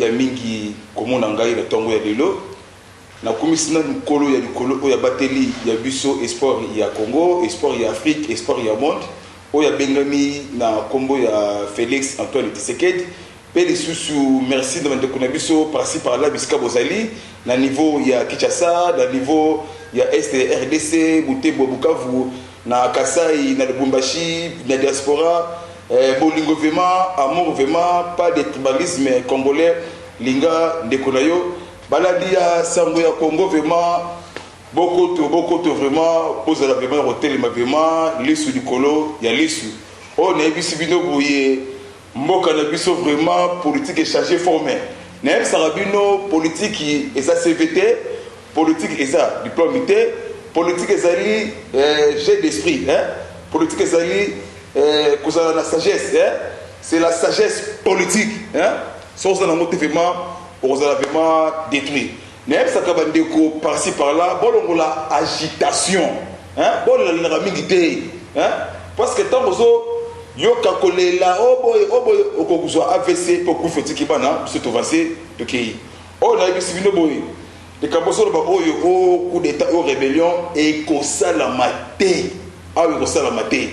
ya mingi komona ngai na tongo ya lelo na komisina mukolo ya likolo oya bateli ya biso espoir ya Congo, espoir ya Afrique, espoir ya monde oya bengami na kombo ya Félix Antoine Tshisekedi. Pe lisusu merci de mandeko na biso par-ci par-là bisika bozali na niveau ya Kinshasa, na niveau ya STRDC, Butembo, Bukavu, na Kasai, na Lubumbashi, na diaspora, bolingo vraiment, amour vraiment, pas de tribalisme congolais, linga ndekonayo, baladi ya sango ya Congo vraiment, beaucoup to vraiment, pose la vraiment hotel ma vraiment, lisu du colo, ya lisu. Oh na bisu bino boye, mboka na biso vraiment politique échangé formé. Na sarabino politique et ça CVT, politique et ça diplômité, politique ezali jet d'esprit, hein? Politique ezali cause la sagesse, hein? C'est la sagesse politique, hein? Sans ça vraiment pour vraiment détruire. Même ça kabandeko par-ci par-là, bon la agitation, hein? Bon la ramigité, hein? Parce que tant bozo yo kakolela oboy okokuzwa AVC pour kufeti kibana se tovancé de kei. Oh na bisibino boy. Les Cambosolo oyo au coup d'état aux rébellion et kosa la maté. Ah oui, kosa la maté.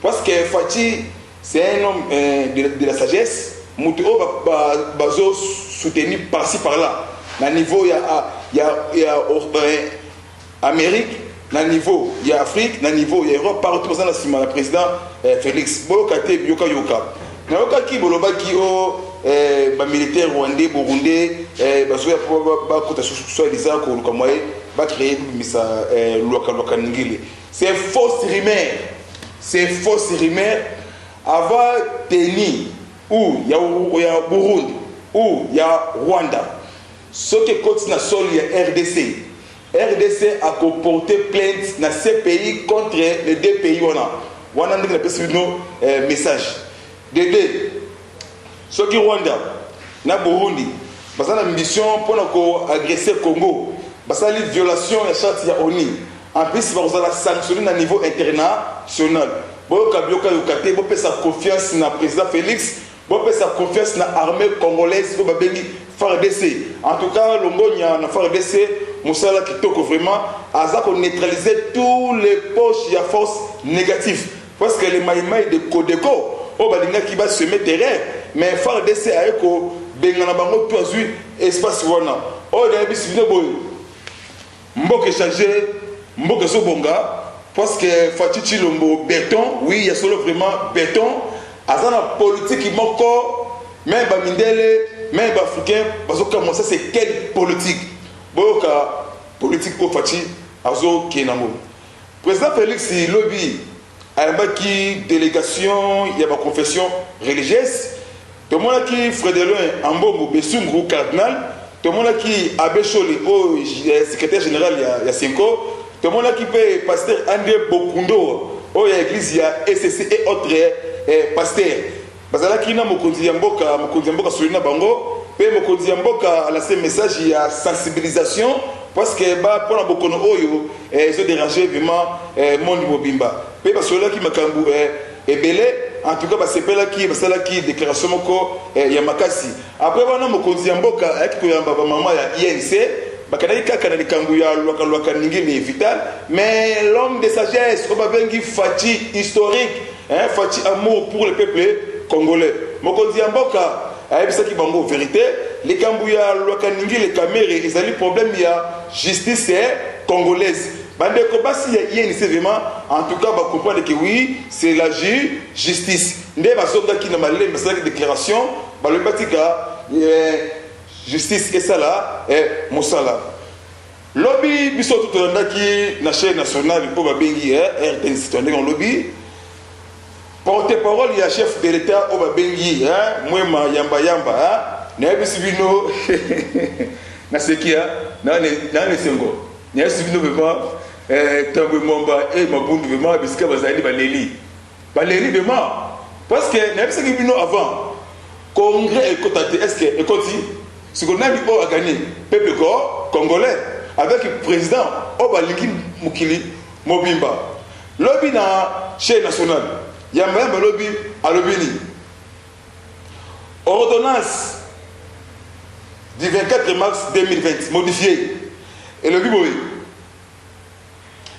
Parce que Fati c'est un homme de la sagesse. Mouti o bazo soutenu par-ci par-là. Na niveau il y a Amérique, na niveau il y a Afrique, na niveau il y a Europe partout dans la cima le président Félix Bolokate Bioka Yoka. Na yoka ki boloba ki o ba militaire rwandais burundais bazoya ba kota soit disant ko lukamwaye ba créer misa loka ngile. C'est fausse rumeur. C'est fausse rumeur avant Teni ou ya Burundi ou ya Rwanda. Ce qui continue na sol ya RDC. RDC a comporté plainte dans ces pays contre les deux pays. On a un message. De deux, ceux qui Rwanda, na Burundi, parce que la mission pour agresser le Congo, parce que la violation de la charte de l'ONU, en plus, on a sanctionné à niveau international. Bon, on peut sa confiance dans le président Félix, on peut sa confiance dans l'armée congolaise, pour FARDC. En tout cas, l'Ongonia, dans FARDC, Moussala qui toque vraiment, Azak a neutralisé tous les poches et forces négatives. Parce que les maïmaïs de Kodeko, oh, balinga qui va se mettre terrain, mais FARDC a écho, Bengana Bango, tout azul, espace wana. Oh, il y a un bis vidéo boy. Mboke changé, Mboke Sobonga, parce que Fatih Lombo béton, oui, il y a solo vraiment béton. Azana politique qui manque, même Bamindele, même Africain, parce que comment ça, c'est quelle politique? Boka politique au Fatih, Azo Kenamo. Président Félix lobby. Il y a une délégation, il y a une confession religieuse. Tout le monde qui Frédélin Ambombo Bessungu cardinal, tout le monde qui Abbé Choli, secrétaire général il y a 5 ans, tout le monde qui paye pasteur André Bokundo, il y a l'église, il y a SCC et autres pasteurs. Parce que là, qui n'a Mokondi Yamboka Solina Bango, paye Mokondi Yamboka à la same message, il y a sensibilisation. Parce que pour la Bokono Oyo, ils ont dérangé vraiment monde Mobimba. Parce que là qui m'a cambu est belé, en tout cas, c'est pas là qui déclaration moko Yamakasi. Après, on a mon Konziamboka avec Koyamba maman ya INC, Bakanaï Kakana Kambu ya Loka Ningili vital, mais l'homme de sagesse, on va venir Fati historique, Fati amour pour le peuple congolais. Mon Konziamboka. C'est ça qui bango vérité. Les Kambouya, Lokaningi, les caméras, ils ont le problème, il y a justice congolaise. Bande Kobasi, il y a vraiment, en tout cas, on va comprendre que oui, c'est la justice. Ndé Basoka qui n'a pas les déclaration, le Batika, justice et ça là, et Moussala. Lobby, Bissot tout le monde qui, la chaîne nationale, pour Babengi, RTNC, on est en lobby. Porte-parole, il y a chef de l'État au Babengi, moi, Yamba, Nebisibino, Nasekia, Nane Sengo, Nebisibino, vraiment, Tambou Momba et Maboum, vraiment, Biska Bazali, Baléli. Baléli, vraiment, parce que Nebisibino avant, Congrès et Kotate, est-ce que, et Koti, ce qu'on a dit, on a gagné, peuple congolais, avec le président, Obaliki Mukili, Mobimba. Lobby dans la chaîne nationale. Il y a même un lobby à l'Obéni. Ordonnance du 24 mars 2020, modifié. Et le Bible,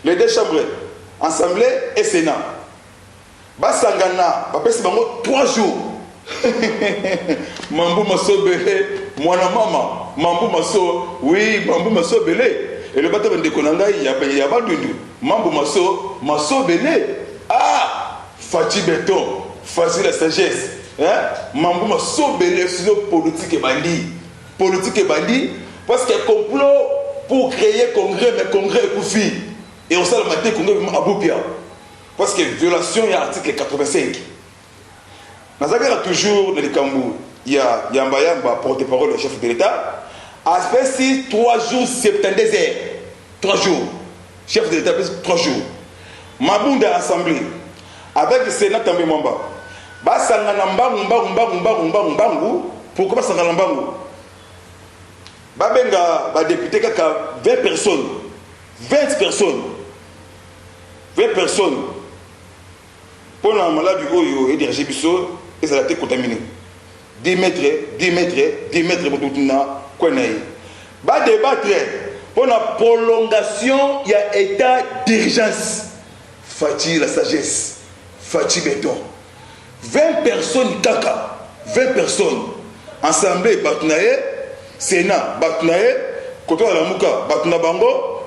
les deux chambres, Assemblée et Sénat. Basangana, c'est 3 jours. Mambo Maso Belé, moi maman, Mambo Maso, oui, Mambo Maso Belé. Et le bateau de Konanga, il y a pas de Mambo Maso Belé. Ah, Fati Béton, facile la sagesse. Mambo Maso Belé, sinon politique et bandit. Politique et bandit, parce qu'il y a un complot pour créer congrès, mais congrès est pour filles. Et on s'est le matin congrès à Boupia. Parce que violation, il y a l'article 85. Dans toujours dans les Cambou, il y a Yamba, porte-parole du chef de l'État. Aspect 6, 3 jours, 72 heures. 3 jours. Chef de l'État, 3 jours. Mabunda Assemblée. Avec le Sénat També Mamba. Basangana Mbangu. Pourquoi Basangana Mbangu? Babenga, député, 20 personnes. 20 personnes. 20 personnes. Pour la maladie et des régibisso, et ça a été contaminé. 10 mètres, pour tout le monde. Va débattre pour la prolongation, il y a état d'urgence. Fati la sagesse, Fati béton. 20 personnes kaka, 20 personnes. Assemblée Batnae, Sénat Batnae, côté de la Mouka Batna Bango,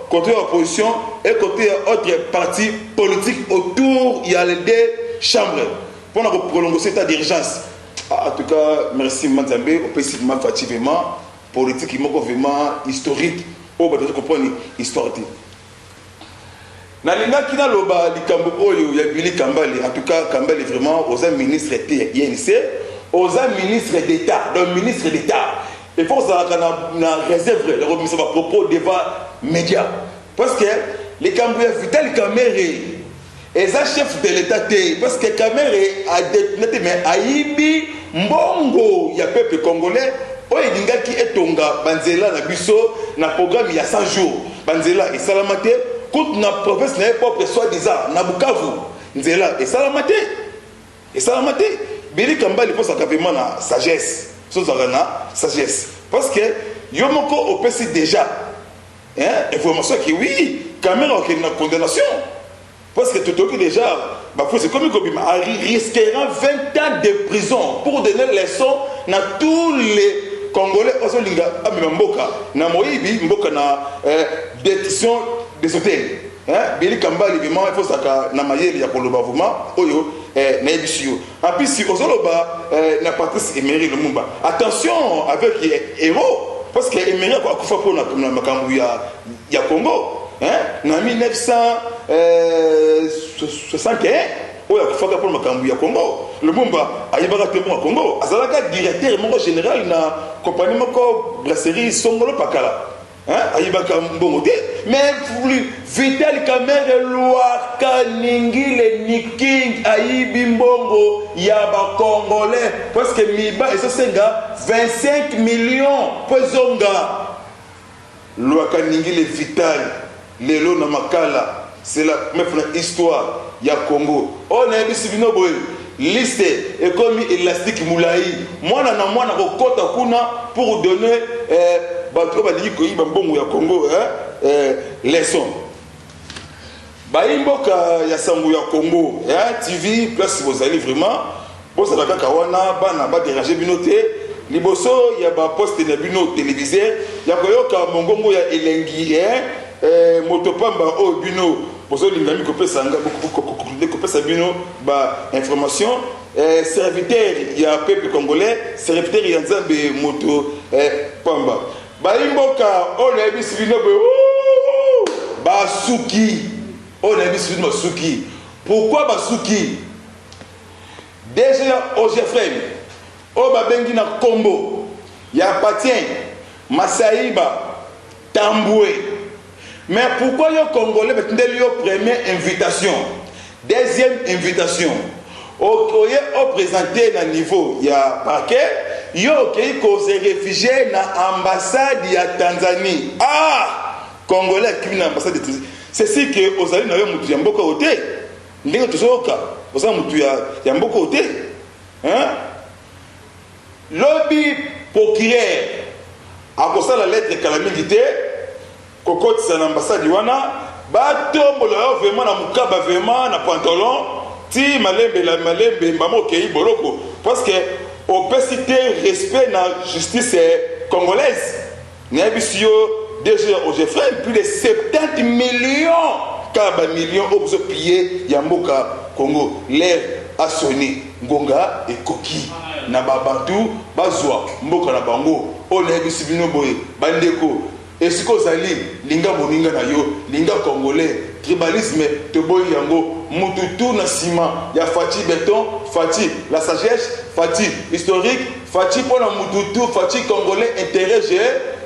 côté de l'opposition et côté d'autres partis politiques autour, il y a les 2 chambres. Pour la prolongation d'état d'urgence. En tout cas, merci Manzambé, au précisément fativement, politique, vraiment historique, au bas de comprendre l'histoire. Nalinga Kina Loba, Likambo Oyo, Yabili Kambali, en tout cas, Kambali vraiment, aux ministres INC, aux ministres d'État, le ministre d'État. Il faut que ça réserve le remise à propos devant médias. Parce que les Cambouis Vital Kamere, et ça chef de l'État, parce que Kamere a détenu, mais Aïbi, Mbongo, il y a peuple congolais, Oyelinga qui est Tonga, Banzela, na Bisso, na programme il y a 100 jours. Banzela et Salamate, quand na province n'est pas soi-disant, na Bukavu, Nzela et Salamate. Et Salamate, Bili Kamba, il faut sa carrément na sagesse. Sagesse. Parce que Yomoko opécie déjà. Information qui oui, caméra qui est une condamnation. Parce que tout le déjà, c'est comme il risquera 20 ans de prison pour donner les leçons à tous les Congolais. Na Moïbi, Mboka na détention des hôtels. Bili Kamba, il faut ça na maïe ya koloba vraiment. Oyo, na ebisio. En plus, si Ozoloba, na Patrice Emery Lumumba. Attention avec les héros. Parce que Emery a quoi pour na makambu ya Congo. En 1961, il y a pour le Congo. Le Mumba a eu un Congo. Azalaka directeur général de la compagnie brasserie Songolo Pakala. Mais Vital Kamere Loaka Ningile Niking Aïbi Mbongo Yaba Congolais. Parce que Miba et ce 25 millions pour Zonga. Loaka Ningile Vital. Lelo na makala, c'est la même histoire ya Congo. On a vu Sibino Boy, liste et comme élastique moulaï. Moi na kokota kuna pour donner bato ba diko iba mbongo ya Congo leçon. Baimboka ya sangu ya Congo, TV place vous allez vraiment pour ça la kawana bana ba déranger binoté. Liboso ya ba poste na bino télévisé, ya koyoka mongongo ya elengi motopamba o bino bozo lingami kopesa nga kopesa bino ba information serviteur ya peuple congolais serviteur ya nzambe moto pamba baimboka on a bisi bino basuki on a bisi bino basuki pourquoi basuki déjà au Jeffrey o babengi na kombo ya patien Masaïba Tamboué. Mais pourquoi les Congolais ont première invitation? Deuxième invitation. Au présenté à niveau, il y a parquet, il y a se réfugié dans l'ambassade de Tanzanie. Ah! Congolais qui viennent dans l'ambassade de Tanzanie. C'est si que aux alliés n'avaient pas beaucoup de côté. Nous avons toujours cas. Vous avez beaucoup de côté. Lobby procureur. akosa la lettre calamité kokotisa na ambassade wana batombola vraiment na mukaba vraiment na pantalon ti malembe la malembe mbamo kei boloko parce que au pesité respect na justice congolaise n'abisio déjà au Jeffrey plus de 70 millions kaba millions obso pillé ya mboka Congo l'air a sonné ngonga et koki na babantu bazwa mboka na bango on ebisi bino boye bandeko esiko zali linga boninga na yo linga congolais tribalisme te boyi yango mututu na sima ya Fati béton Fati la sagesse Fati historique Fati pour la mututu Fati congolais intérêt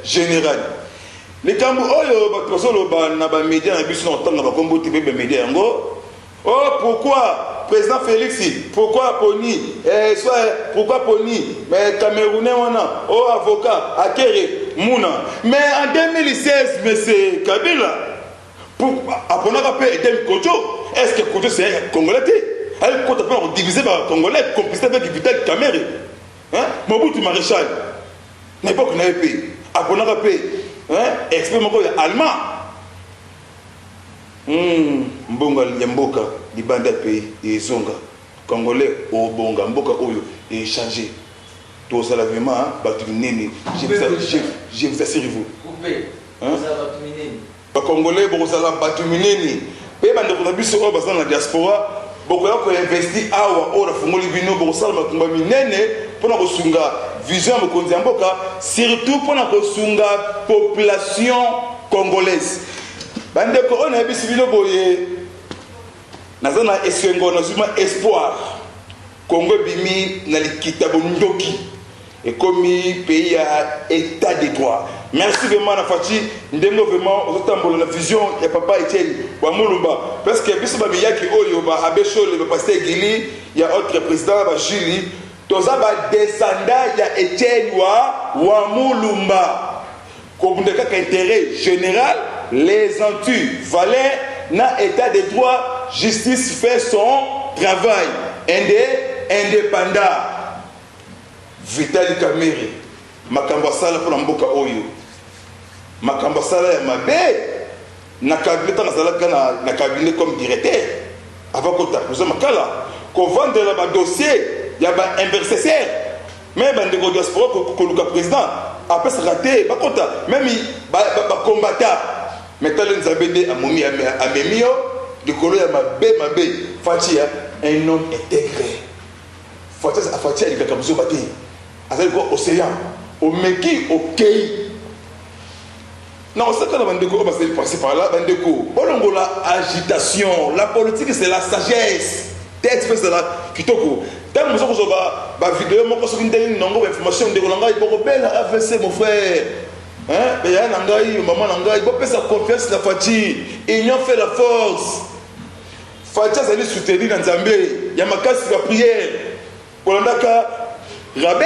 général les kambu oyo batosolo ba na ba média na biso na tanga ba kombo te be média yango oh pourquoi président Félix pourquoi Poni pourquoi Poni mais Camerounais wana oh avocat Akere Mouna mais en 2016 monsieur Kabila pour apona rappel était Kojo est-ce que Kojo c'est un Congolais elle compte pas diviser par Congolais complicité avec Vital Kamerhe hein Mobutu Maréchal n'époque n'avait pas apona rappel hein expert moko allemand mbonga ya mboka libanda pe ezonga congolais au bonga mboka oyo et changer tout ça vraiment batu nene je vous assure vous coupé hein batu nene ba congolais bo ça batu nene pe bande ko biso o basa na diaspora boko ya ko investir awa ora fungoli bino bo ça makumba minene pona ko sunga vision mokonzi ya mboka surtout pona ko sunga population congolaise bande ko on a bisi bilo boye nazana esengo na zuma espoir Congo bimi na likita bondoki et comme pays à état de droit merci vraiment na Fati ndemo vraiment ozotambola na vision ya papa Etienne wa Mulumba parce que biso ba miyaki oyo ba abesho le pasteur Gili ya autre président ba Julie toza ba descendant ya Etienne wa Mulumba comme de cas intérêt général les antus valaient na état de droit justice fait son travail indépendant Vital Kamerhe makambo sala pour mboka oyo makambo sala ya mabe na cabinet na cabinet comme directeur avant que ta nous makala ko vendre la dossier ya ba investisseur mais bande ko diaspora ko luka président après ça raté ba kota même ba combattant mais talent nzabede amomi amemio de kolo ya mabe Fati un homme intégré Fati a dit que vous battez avec l'océan au Meki au Kei non c'est quand on va passer par là on la agitation la politique c'est la sagesse texte c'est la kitoko tant que vous avez vidéo moi quand une information de l'anglais pour belle AVC mon frère hein mais y a nangai maman nangai faut faire confiance la Fati union fait la force Fati a soutenir dans Zambé y a ma casse la prière Kolandaka Rabin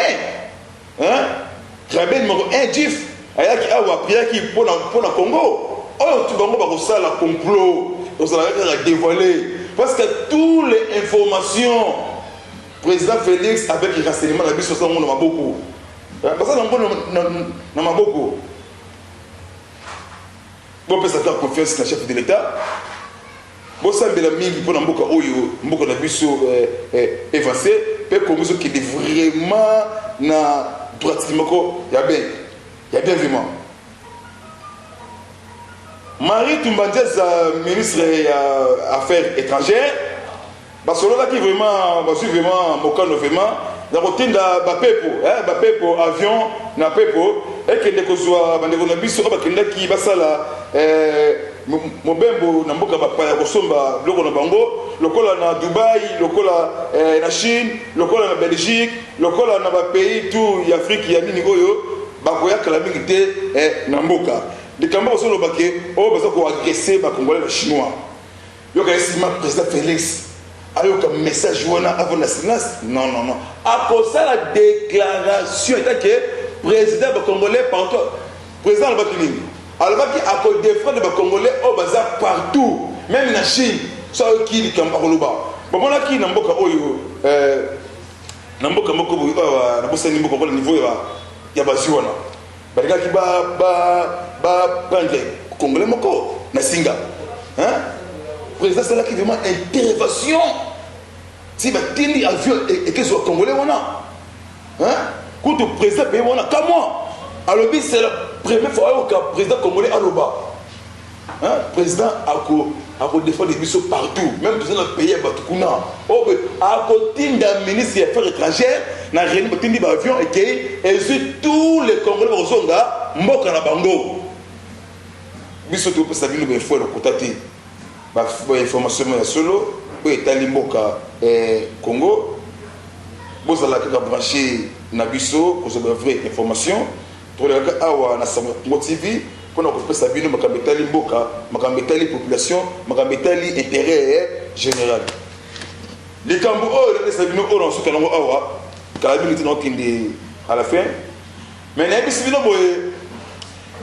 hein Rabin numéro 1 Jif ayaki awa prière qui pour la Congo oh tu bango ba ko sala complot on sala ka dévoiler parce que toutes les informations président Félix avec le renseignement la biso ça monde maboko parce que na maboko bon peut faire confiance na chef de l'état bon ça bela mingi pour mboka oyo mboka na biso évancé pe Congo qui est vraiment na droite moko ya bien vraiment Marie Tumbandieza ministre des affaires étrangères parce que là qui vraiment mokano vraiment na kotinda bapepo avion na pepo et que de kozwa bandeko na biso ba kenda ki basala mobembo na mboka bapaya kosomba biloko na bango lokola na Dubai lokola na Chine lokola na Belgique lokola na ba pays tout ya Afrique ya nini oyo bakoya kala mingi te na mboka de kambo solo baké o baza ko agresser ba congolais na chinois yo ka esima président Félix ayo ka message wana avant la silence non à cause la déclaration est que président ba congolais partout président le bakini alors qui a cause des frères de congolais au bazar partout même na Chine ça qui li kamba koloba bon là qui na mboka oyo na mboka moko na bosani mboka kwa niveau ya baziwana balingaki prendre congolais moko na singa hein président c'est là qui vraiment intervention si batindi avion et que soit congolais wana hein quand le président pays wana comme moi alors c'est la première fois que le président congolais aloba hein président a défendre les bisous partout même dans le pays batukuna oh a côté ministre des affaires étrangères na réuni batindi ba avion et tous les congolais bazonga mboka na bango biso to pesa bino be fois le contacter ba information ya solo po etali mboka Congo bozala ka brancher na biso ko zoba vraie information pour le awa na Sango TV pour nous pesa bino makambetali mboka makambetali population makambetali intérêt général les cambo o le pesa bino o nsuka nango awa kala minute non tindi à la fin mais na biso bino boye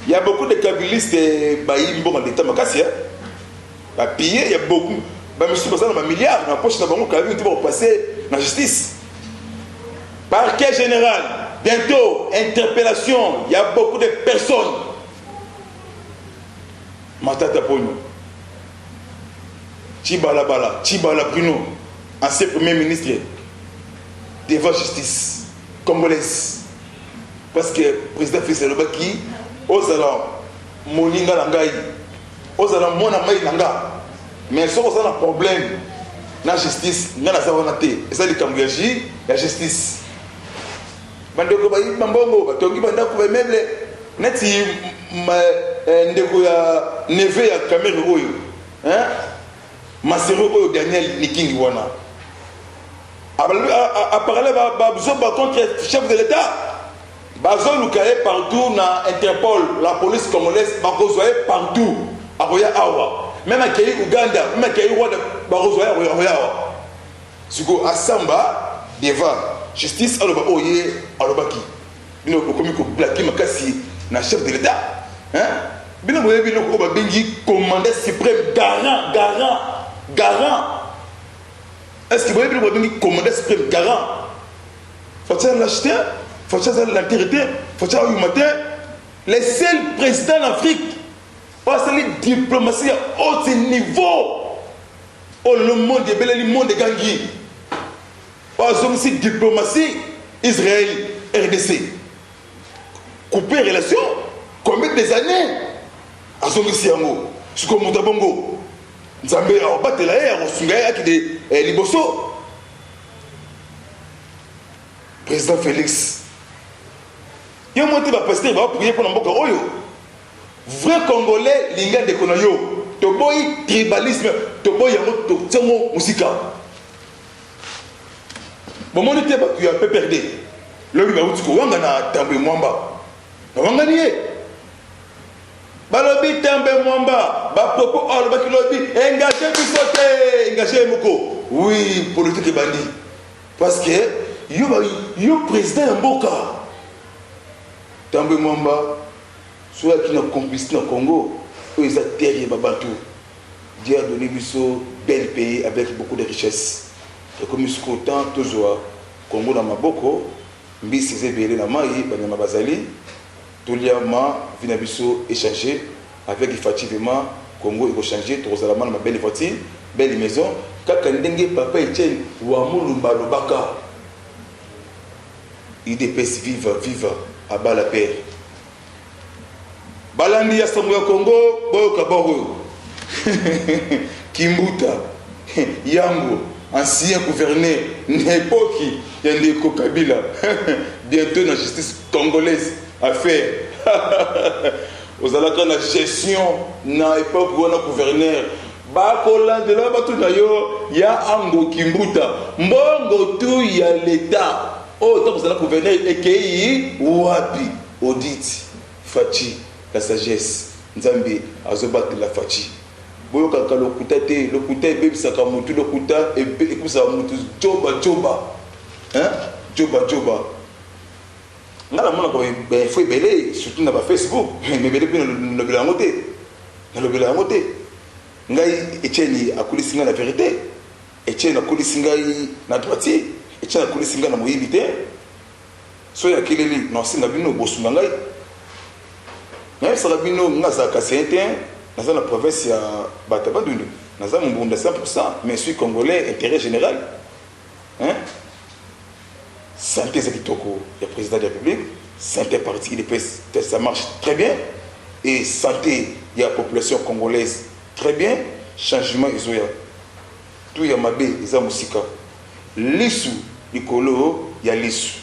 il y a beaucoup de kabylistes bayi mboka d'état makasi ba piller il y a beaucoup ba monsieur bazana ma milliards na poche na bango kabi tu va passer na justice parquet général bientôt interpellation il y a beaucoup de personnes Matata Pogno Tibala Bruno ancien premier ministre devant justice congolaise parce que président Félix Lobaki ozala moninga na ngai ozala mona mai na nga mais soko ça na problème na justice nga na savana te eza likambo ya justice bandeko ba mbongo batongi bandako ba meuble neti ndeko ya neve ya Cameroun oyo hein masero oyo Daniel Nikingi wana a parlé ba contre chef de l'état Bazo Lukaye partout na Interpol, la police congolaise, Barozoye partout, à Roya Awa. Même à Kei Uganda, même à Kei Rwanda, Barozoye à Roya Awa. Suko Asamba, devant justice, aloba oye, alobaki. Bino komiko blaki makasi na chef de l'État. Hein? Bino boye bino ko ba bengi commandant suprême garant. Est-ce que boye bino ba bengi commandant suprême garant? Faut-il l'acheter? Faut-il l'intérêt? Faut-il au matin? Les seuls présidents d'Afrique passent les diplomaties à haut niveau. Oh, le monde est bel, le monde est gagné. Passons aussi diplomatie Israël, RDC. Couper relation, combien des années? À son Siango, ce qu'on monte à Bongo. Nzambe a battu la haie, à Sungaya qui est Liboso. Président Félix. Il y a un motif à passer, il va prier pour Namboka Oyo. Vrai Congolais, l'inga de Konayo. Toboy tribalisme, Toboy Yamo, Toboy Musika. Bon, mon était tu as un peu perdu. Le lui va vous dire que na Tambe Mwamba. Wanga nié. Balobi Tambe Mwamba. Ba propos all ba kilobi engagé bisoté, engagé moko. Oui, politique bandi. Parce que yo président Mboka. Tambe Mwamba, soit qui n'a complicité dans le Congo, ils ont terre Babatou. Dieu a donné un bel pays avec beaucoup de richesses. Et comme ils sont contents, toujours, Congo dans Maboko, Mbisi Zébélé dans Maï, Banyama Bazali, Toliama, Vinabiso échangé avec effectivement Congo, il va changer, Torozalama, ma belle voiture, belle maison. Kakandenge, papa Etienne, Ouamoulumba Lobaka. IDPS vive. À bas la paix. Balandi ya Sango Congo, Boyoka Boro. Kimbuta, Yango, ancien gouverneur, Nepoki, Yandeko Kabila. Bientôt la justice congolaise à faire. Aux alaka la gestion, na époque où on a gouverneur. Bakola de là, batou d'ailleurs, ya Ango Kimbuta. Mbongo tout ya l'État. Oh, tant que vous allez gouverner, et Wapi, audit, Fachi, la sagesse, Nzambi, Azobat la Fachi. Boyoka le kuta et bébé Sakamutu, le kuta et bébé Sakamutu, Joba. Hein? Joba. Là, il faut belé, surtout dans Facebook, mais belé, le belé à monter. Le belé à monter. Ngai, Etienne, a coulé la vérité. Etienne, a coulé la droitier. Et tu as connu Singa na moyibité. Soya kileli na singa bino bosunga ngai. Mais Sarabino, Naza Kasséten, dans la province, il y a Batabadounou. Naza Mbunda 100%, mais je suis congolais, intérêt général. Hein? Santé Zekitoko, le président de la République. Santé parti, ça marche très bien. Et santé, il y a la population congolaise très bien. Changement, il y a tout, il y a Mabé, il y a Moussika. Lissou, Nicolo, il y a Lissou.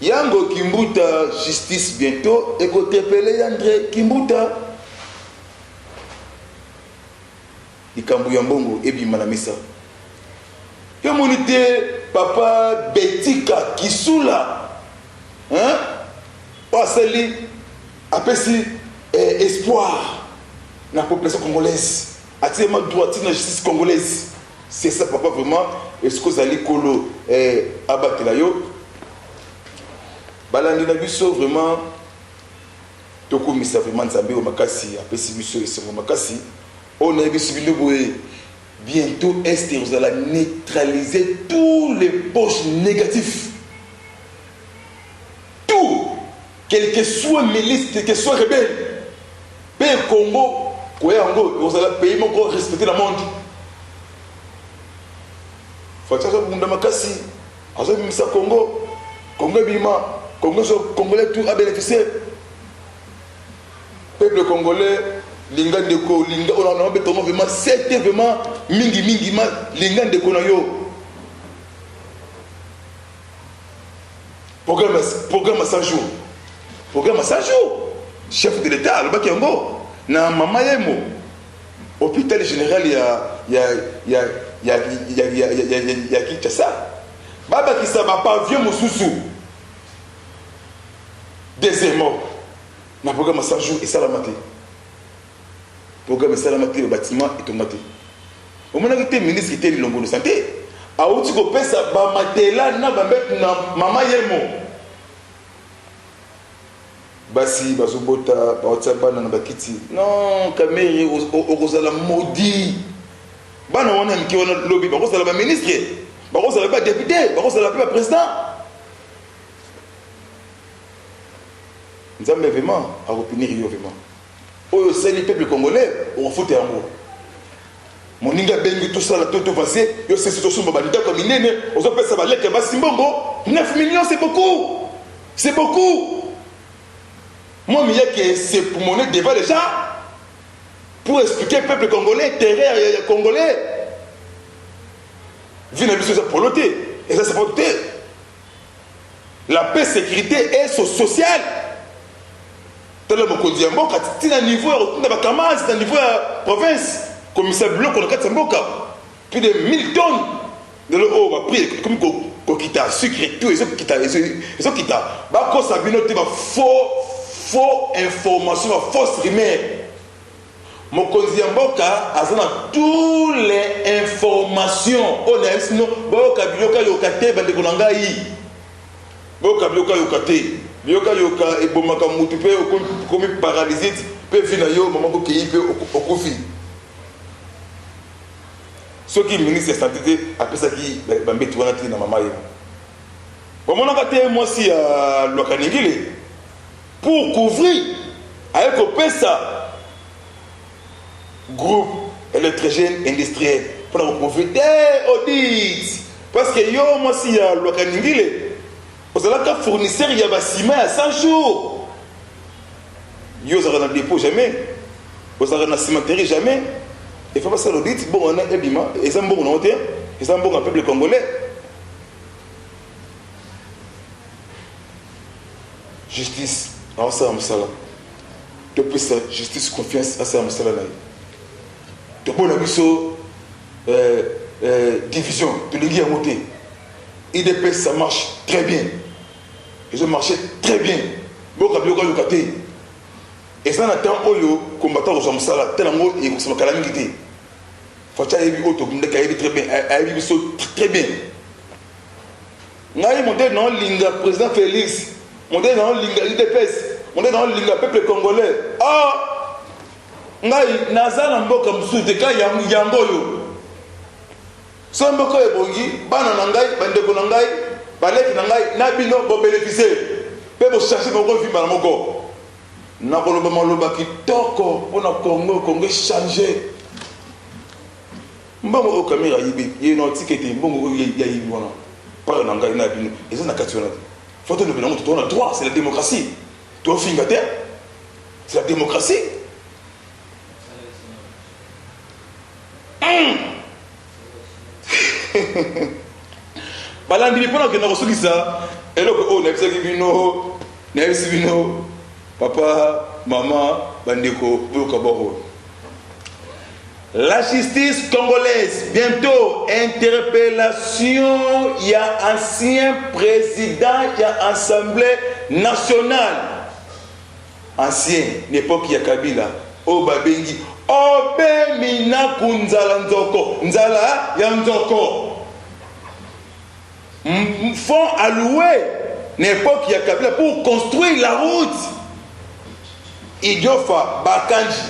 Yango Kimbuta, justice bientôt, et côté Pelé André Kimbuta. Ikambu Yambongo, Ebi Manamisa. Communauté, papa Betika Kisula. Hein? Pasali, appelle espoir dans la population congolaise. Attirement droit dans la justice congolaise. C'est ça, papa, vraiment. Est-ce que vous allez colo abattre la yo? Balandi na biso vraiment toko misa vraiment nzambe o makasi apesi biso esengo makasi on a biso biloboé bientôt est vous allez neutraliser tous les poches négatifs, tout, quel que soit milice, quel que soit rebelle, pays Congo vous allez payer mon corps, respecter le monde. Faut que ça soit bunda makasi azo bimisa Congo bima Congolais tout a bénéficié. Peuple congolais, linga ndeko, linga, on a vraiment, c'était vraiment mingi linga ndeko na yo. Programme à 100 jours. Programme à 100 jours. Chef de l'État, le Bakiango, na mama yemo. Hôpital général, il y a ça. Baba qui s'aba pas vieux Moussoussou. Deuxièmement, le programme à 100 jours est salamate. Le programme est salamate, le bâtiment est tomaté. Au moment où le ministre était de l'Ongo de santé, a outi ko pesa ba matela na ba mettre na mama yemo. Basi bazobota ba otsaba na bakiti. Non, kamere okozala maudit. Bana wana mki wana lobby ba kozala ba ministre, ba kozala ba député, ba kozala ba président. Nous avons vraiment à repunir vraiment. Oh, c'est le peuple congolais, on fout un mot. Mon ninga bengi tout ça, la tout passé, yo c'est situation babalita comme inene, on peut ça va lek ba simbongo, 9 millions c'est beaucoup. C'est beaucoup. Moi mais que c'est pour monnaie devant les gens pour expliquer au peuple congolais, terrain congolais. Vina biso ça poloté et ça c'est pas la paix, sécurité et sociale. Tel le Mokondi Mboka, c'est un niveau de Bakama, c'est un niveau de province. Commissaire Blanc, on a 400 Mboka. Plus de 1000 tonnes de l'eau, on va prier, comme Kokita, sucre et tout, ils ont quitté. Ils ont quitté. Bako Sabino, tu vas faux information, fausse rumeur. Mokondi Mboka, a toutes les informations. On a sinon, Boka Biloka Yokate, Bandekonangaï. Boka Biloka Yokate. Yoka et bomaka mutu pe comme paralysé pe vina yo maman ko ki pe okufi ce qui ministre de santé après ça qui bambetu wana tina mama yo bomona ka te moi si à lokaningile pour couvrir avec opesa groupe électrogène industriel pour couvrir audit parce que yo moi si à lokaningile vous avez un fournisseur, il y a un ciment à 100 jours. Vous avez un dépôt jamais. Vous avez un cimenterie jamais. Il faut passer l'audit. Bon, on a un bima. Et ça, bon, on a un bon peuple congolais. Justice, à ça, Moussala. Depuis ça, justice, confiance, à ça, Moussala. De bon abisso, division, de l'Église à monter. IDP, ça marche très bien. Ils ont marché très bien. Et ça, on attend Oyo, combattant aux hommes, ça, tellement il y a une calamité. Faut que tu aies très bien. Très bien. Nous avons monté dans l'Inga, président Félix, monté dans l'Inga, l'IDPS, monté dans l'Inga, peuple congolais. Ah! Nous avons mboka msude ka yango yo. So mboka ebongi, bana nangai, bandeko nangai, baleki nangai, na bino bo bénéficier. Pe bo chercher ko vivre na moko. na koloba maloba kitoko mpona Congo changer mbongo o caméra yibi ye no tikete mbongo ya yibi wana par na ngai na bino et ça na kati wana faut que nous on a droit, c'est la démocratie tu as finga terre c'est la démocratie balandi mpona ke na kosukisa eloko oyo nayebisaki bino papa mama bandeko boyoka boko. La justice congolaise, bientôt interpellation, il y a ancien président, il y a assemblée nationale. Ancien, l'époque il y a Kabila, Obabengi, Obe Mina Kunzala Nzoko, Nzala Yanzoko. Fonds alloués, l'époque il y a Kabila pour construire la route. Idiofa, Bakanji.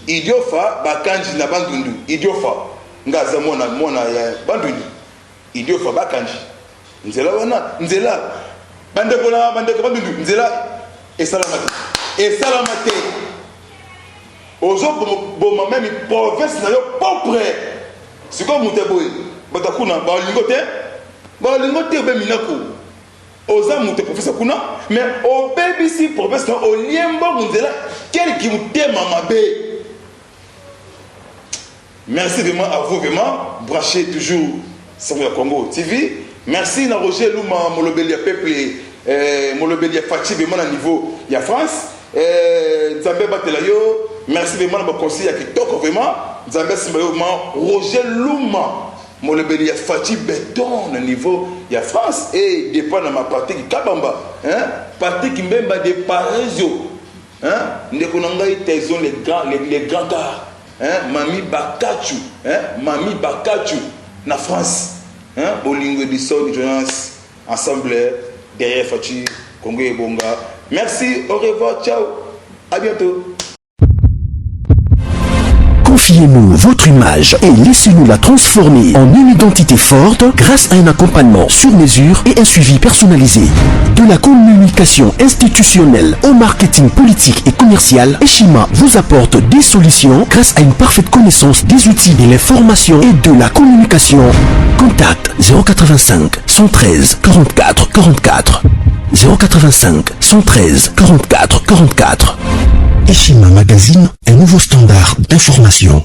Idiofa Bakanji na Bandundu Idiofa ngaza mona ya Bandundu Idiofa Bakanji nzela wana nzela bandeko Bandundu nzela esalamate ozo boma même province na yo propre siko muteboy batakuna balingote be minako oza mute professeur kuna mais au BBC professeur au liembo nzela quel qui mutema mabe. Merci vraiment à vous, vraiment. Brachez toujours sur le Congo TV. Merci à Roger Louma, Molobelia Peuple, Molobelia Fatih, vraiment à niveau de la France. Nzambe Batelayo. Merci vraiment à mon conseil à Kitoko, vraiment. Nzambe Simbayo, Roger Louma, Molobelia Fatih, béton à niveau de la France. Et dépend de ma partie qui Kabamba. Partie qui même des Parisio. Nous avons les grands gars. Mami Bakachu, Mami Bakachu, na France, Bolingo du Sol Jonas, ensemble derrière Fatih, Congo et Bonga. Merci, au revoir, ciao, à bientôt. Confiez-nous votre image et laissez-nous la transformer en une identité forte grâce à un accompagnement sur mesure et un suivi personnalisé. De la communication institutionnelle au marketing politique et commercial, Eshima vous apporte des solutions grâce à une parfaite connaissance des outils de l'information et de la communication. Contact 085 113 44 44 085 113 44 44. Eshima Magazine, un nouveau standard d'information.